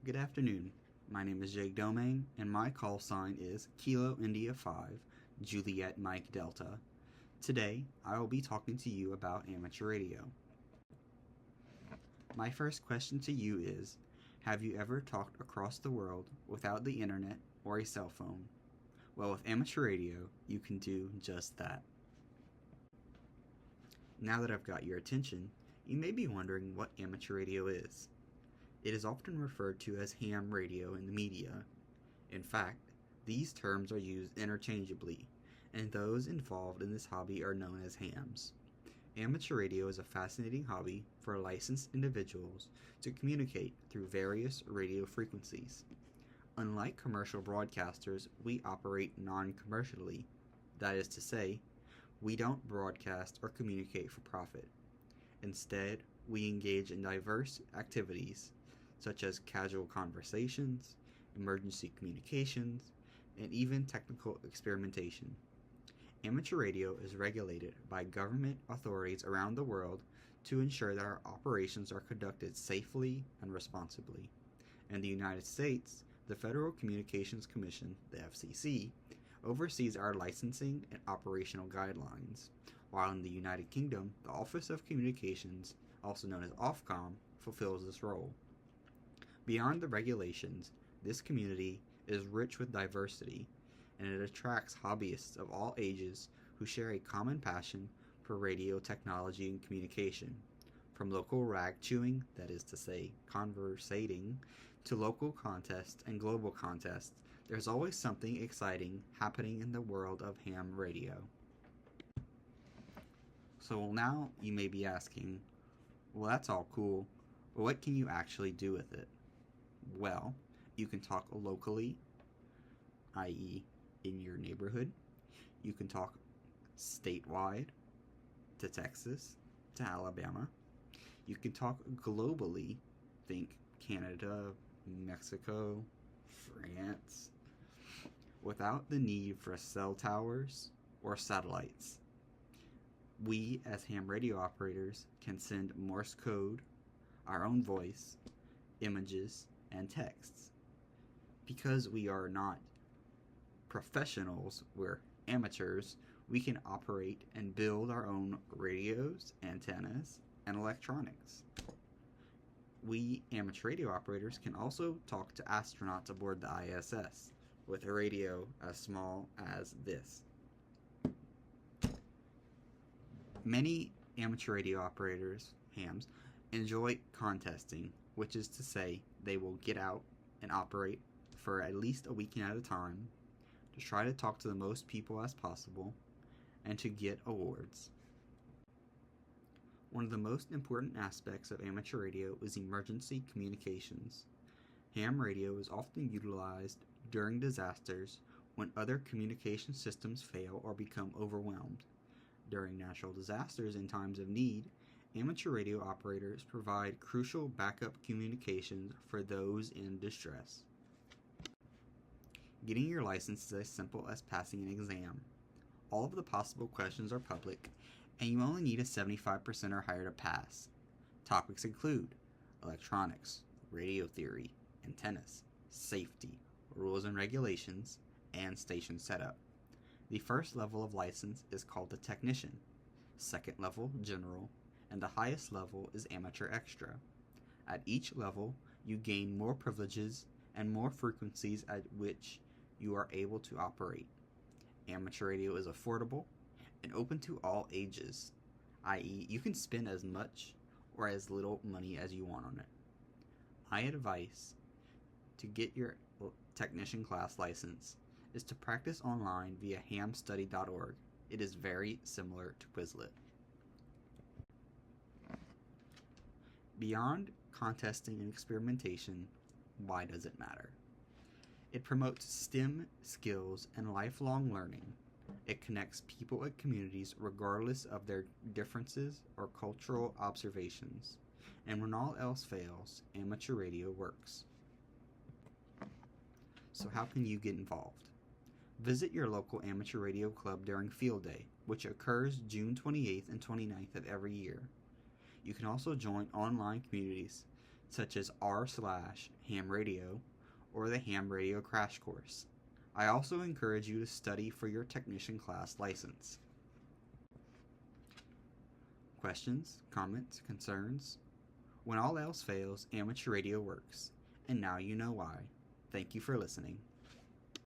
Good afternoon. My name is Jake Domain, and my call sign is Kilo India 5, Juliet Mike Delta. Today, I will be talking to you about amateur radio. My first question to you is, have you ever talked across the world without the internet or a cell phone? Well, with amateur radio, you can do just that. Now that I've got your attention, you may be wondering what amateur radio is. It is often referred to as ham radio in the media. In fact, these terms are used interchangeably, and those involved in this hobby are known as hams. Amateur radio is a fascinating hobby for licensed individuals to communicate through various radio frequencies. Unlike commercial broadcasters, we operate non-commercially. That is to say, we don't broadcast or communicate for profit. Instead, we engage in diverse activities such as casual conversations, emergency communications, and even technical experimentation. Amateur radio is regulated by government authorities around the world to ensure that our operations are conducted safely and responsibly. In the United States, the Federal Communications Commission, the FCC, oversees our licensing and operational guidelines, while in the United Kingdom, the Office of Communications, also known as Ofcom, fulfills this role. Beyond the regulations, this community is rich with diversity, and it attracts hobbyists of all ages who share a common passion for radio technology and communication. From local rag chewing, that is to say, conversating, to local contests and global contests, there's always something exciting happening in the world of ham radio. So now you may be asking, well, that's all cool, but what can you actually do with it? Well, you can talk locally, i.e. in your neighborhood. You can talk statewide, to Texas, to Alabama. You can talk globally, think Canada, Mexico, France, without the need for cell towers or satellites. We, as ham radio operators, can send Morse code, our own voice, images, and texts. Because we are not professionals, we're amateurs, we can operate and build our own radios, antennas, and electronics. We amateur radio operators can also talk to astronauts aboard the ISS with a radio as small as this. Many amateur radio operators, hams, enjoy contesting, which is to say they will get out and operate for at least a weekend at a time to try to talk to the most people as possible and to get awards. One of the most important aspects of amateur radio is emergency communications. Ham radio is often utilized during disasters when other communication systems fail or become overwhelmed. During natural disasters and times of need, amateur radio operators provide crucial backup communications for those in distress. Getting your license is as simple as passing an exam. All of the possible questions are public, and you only need a 75% or higher to pass. Topics include electronics, radio theory, antennas, safety, rules and regulations, and station setup. The first level of license is called the technician, second level, general, and the highest level is amateur extra. At each level, you gain more privileges and more frequencies at which you are able to operate. Amateur radio is affordable and open to all ages, i.e. you can spend as much or as little money as you want on it. My advice to get your technician class license is to practice online via hamstudy.org. It is very similar to Quizlet. Beyond contesting and experimentation, why does it matter? It promotes STEM skills and lifelong learning. It connects people and communities regardless of their differences or cultural observations. And when all else fails, amateur radio works. So how can you get involved? Visit your local amateur radio club during Field Day, which occurs June 28th and 29th of every year. You can also join online communities such as r/ham radio or the ham radio crash course. I also encourage you to study for your technician class license. Questions, comments, concerns? When all else fails, amateur radio works, and now you know why. Thank you for listening.